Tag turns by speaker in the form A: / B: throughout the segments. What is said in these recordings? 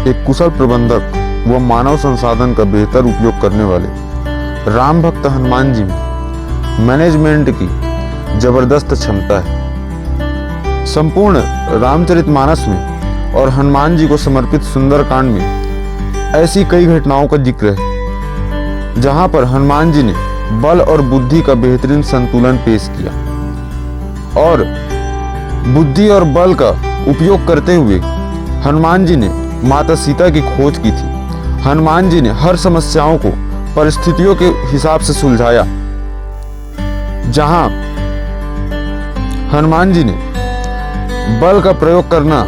A: एक कुशल प्रबंधक व मानव संसाधन का बेहतर उपयोग करने वाले राम भक्त हनुमान जी में मैनेजमेंट की जबरदस्त क्षमता है। संपूर्ण रामचरितमानस में और हनुमान जी को समर्पित सुंदरकांड में ऐसी कई घटनाओं का जिक्र है जहां पर हनुमान जी ने बल और बुद्धि का बेहतरीन संतुलन पेश किया और बुद्धि और बल का उपयोग करते हुए हनुमान जी ने माता सीता की खोज की थी। हनुमान जी ने हर समस्याओं को परिस्थितियों के हिसाब से सुलझाया। जहां हनुमान जी ने बल का प्रयोग करना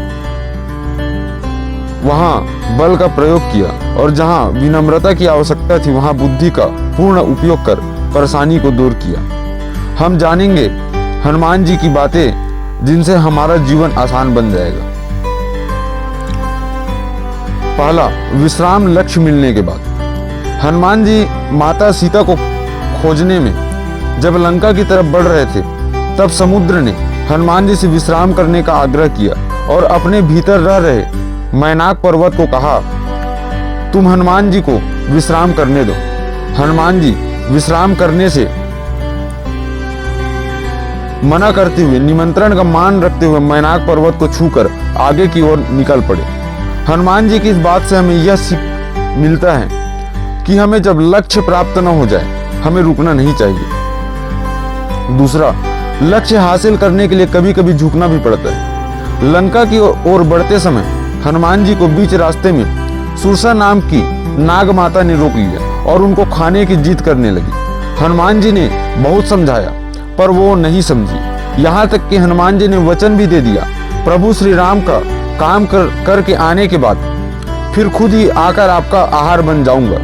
A: वहां बल का प्रयोग किया और जहां विनम्रता की आवश्यकता थी वहां बुद्धि का पूर्ण उपयोग कर परेशानी को दूर किया। हम जानेंगे हनुमान जी की बातें जिनसे हमारा जीवन आसान बन जाएगा। पहला, विश्राम लक्ष्य मिलने के बाद। हनुमान जी माता सीता को खोजने में जब लंका की तरफ बढ़ रहे थे तब समुद्र ने हनुमान जी से विश्राम करने का आग्रह किया और अपने भीतर रह रहे मैनाक पर्वत को कहा, तुम हनुमान जी को विश्राम करने दो। हनुमान जी विश्राम करने से मना करते हुए निमंत्रण का मान रखते हुए मैनाक पर्वत को छूकर आगे की ओर निकल पड़े। हनुमान जी की इस बात से हमें यह सीख मिलता है कि हमें जब लक्ष्य प्राप्त न हो जाए हमें रुकना नहीं चाहिए। दूसरा, लक्ष्य हासिल करने के लिए कभी कभी झुकना भी पड़ता है। लंका की ओर बढ़ते समय हनुमान जी को बीच रास्ते में सुरसा नाम की नाग माता ने रोक लिया और उनको खाने की जिद करने लगी। हनुमान जी ने बहुत समझाया पर वो नहीं समझी। यहाँ तक कि हनुमान जी ने वचन भी दे दिया, प्रभु श्री राम का काम करके आने के बाद फिर खुद ही आकर आपका आहार बन जाऊंगा,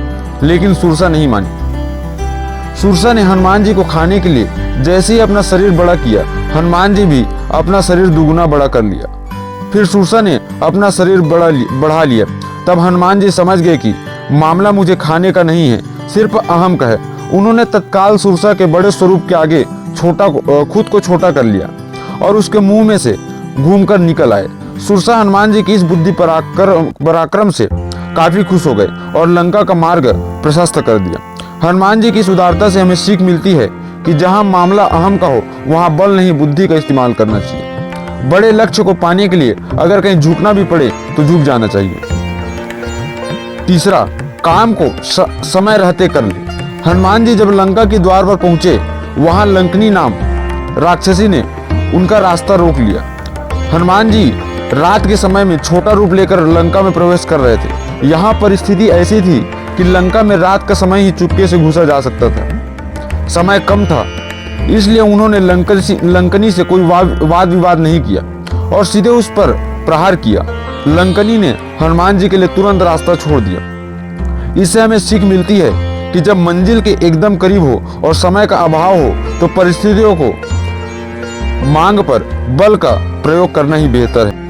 A: लेकिन सुरसा नहीं मानी। सुरसा ने हनुमान जी को खाने के लिए जैसे ही अपना शरीर बड़ा किया, हनुमान जी भी अपना शरीर दुगुना बड़ा कर लिया। फिर सुरसा ने अपना शरीर बढ़ा लिया। तब हनुमान जी समझ गए कि मामला मुझे खाने का नहीं है, सिर्फ अहम का है। उन्होंने तत्काल सुरसा के बड़े स्वरूप के आगे खुद को छोटा कर लिया और उसके मुंह में से घूमकर निकल आए। सुरसा हनुमान जी की इस बुद्धि पराक्रम से काफी खुश हो गए और लंका का मार्ग प्रशस्त कर दिया। हनुमान जी की इस उदारता से हमें सीख मिलती है कि जहां मामला अहम का हो वहां बल नहीं बुद्धि का इस्तेमाल करना चाहिए। बड़े लक्ष्य को पाने के लिए अगर कहीं झुकना भी पड़े तो झुक जाना चाहिए। तीसरा, काम को समय रहते कर ले। हनुमान जी जब लंका के द्वार पर पहुंचे वहां लंकनी नाम राक्षसी ने उनका रास्ता रोक लिया। हनुमान जी रात के समय में छोटा रूप लेकर लंका में प्रवेश कर रहे थे। यहाँ परिस्थिति ऐसी थी कि लंका में रात का समय ही चुपके से घुसा जा सकता था। समय कम था, इसलिए उन्होंने लंकनी से कोई वाद विवाद नहीं किया और सीधे उस पर प्रहार किया। लंकनी ने हनुमान जी के लिए तुरंत रास्ता छोड़ दिया। इससे हमें सीख मिलती है कि जब मंजिल के एकदम करीब हो और समय का अभाव हो तो परिस्थितियों को मांग पर बल का प्रयोग करना ही बेहतर है।